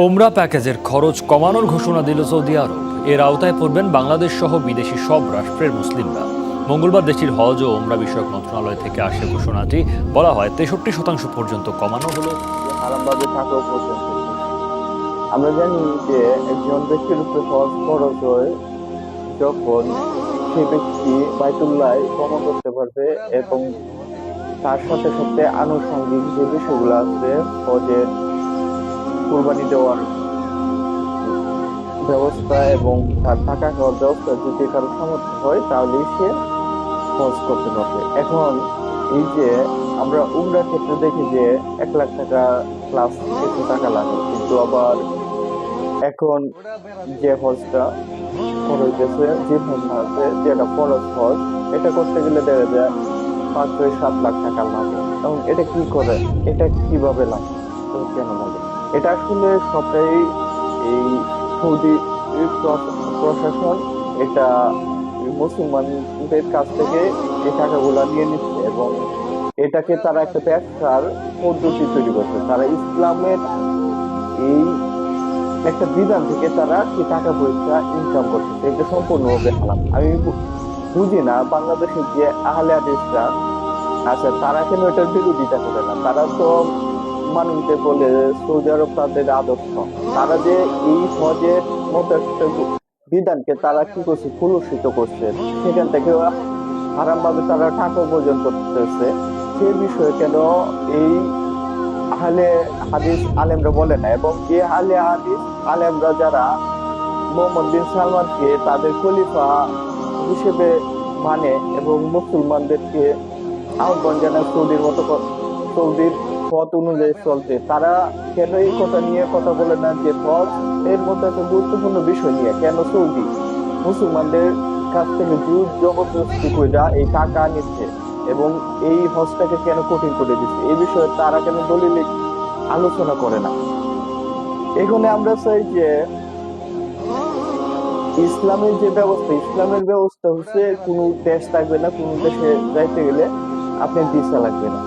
ওমরা প্যাকেজের খরচ কমানোর ঘোষণা দিল সৌদি আরব। এর আওতায় পড়বেন বাংলাদেশ সহ বিদেশি সব রাষ্ট্রের মুসলিমরা। মঙ্গলবার দেশটির হজ ও ওমরা বিষয়ক মন্ত্রণালয় থেকে আসে ঘোষণাটি। বলা হয় 63% পর্যন্ত কমানো হলো। হারামভাবে টাকাও পর্যন্ত। আমরা জানি যে একজন ব্যক্তির উপরে হজ ফরজ হয় যখন সে ব্যক্তি বাইতুল্লাহ ভ্রমণ করতে পারবে এবং তার সাথে সাথে আনুষঙ্গিক যে বিষয়গুলো আছে, হজের কুরবানি দেওয়ার ব্যবস্থা এবং তার টাকা খাওয়ার ব্যবস্থা যদি কারো সামর্থ্য হয় তাহলেই সে হজ করতে পারবে। এখন এই যে আমরা উমরার ক্ষেত্রে দেখি যে 1 লাখ টাকা প্লাস কিছু টাকা লাগে, কিন্তু আবার এখন যে হজটা হইতেছে, যে হজ আছে যেটা ফরজ হজ, এটা করতে গেলে দেখা যায় 5-7 লাখ টাকা লাগে। এবং এটা কি করে, এটা কিভাবে লাগে, তো কেন লাগে, এটা আসলে সবটাই এই সৌদি প্রশাসন এটা মুসলমানদের কাছ থেকে এই টাকাগুলা নিয়ে নিচ্ছে এবং এটাকে তারা একটা ব্যবসার পদ্ধতি তৈরি করছে। তারা ইসলামের এই একটা বিধান থেকে তারা কি টাকা পয়সা ইনকাম করতেছে, এটা সম্পূর্ণভাবে হারাম। আমি বুঝি না বাংলাদেশের যে আহলে হাদিসরা আছে তারা কেন এটার বিরোধিতা করে না। তারা তো মানুষদের বলে সৌদি আরব তাদের আদর্শ, তারা যে এই হজের মতো একটা বিধানকে তারা কি করছে, কলুষিত করছে, সেখান থেকে হারাম ভাবে তারা টাকা উপার্জন করতেছে। সে বিষয়ে কেন এই আহলে হাদিস আলেমরা বলে না? এবং এই আহলে হাদিস আলেমরা যারা মোহাম্মদ বিন সালমানকে তাদের খলিফা হিসেবে মানে এবং মুসলমানদেরকে আহ্বান জানায় সৌদির পথ অনুযায়ী চলতে, তারা কেন এই কথা নিয়ে কথা বলে না যে হজ এর মতো একটা গুরুত্বপূর্ণ বিষয় নিয়ে কেন সৌদি মুসলমানদের কাছ থেকে জোর জবরদস্তি করে এই টাকা নিচ্ছে এবং এই হজটাকে কেন কঠিন করে দিচ্ছে, এই বিষয়ে তারা কেন দলিল আলোচনা করে না? এখানে আমরা চাই যে ইসলামের যে ব্যবস্থা, ইসলামের ব্যবস্থা হচ্ছে কোনো দেশ থাকবে না, কোনো দেশে যাইতে গেলে আপনার ভিসা লাগবে না।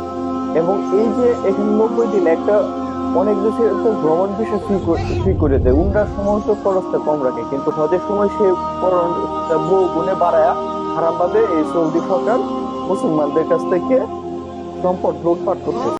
এবং এই যে এখানে 90 দিন একটা অনেক দেশে ভ্রমণ বিষয় ফ্রি করে দেয়, উমরার সময় তো খরচটা কম রাখে, কিন্তু হজের সময় সে খরচটা বহু গুণে বাড়ায় হারাম ভাবে এই সৌদি সরকার মুসলমানদের কাছ থেকে সম্পদ লুটপাট করতেছে।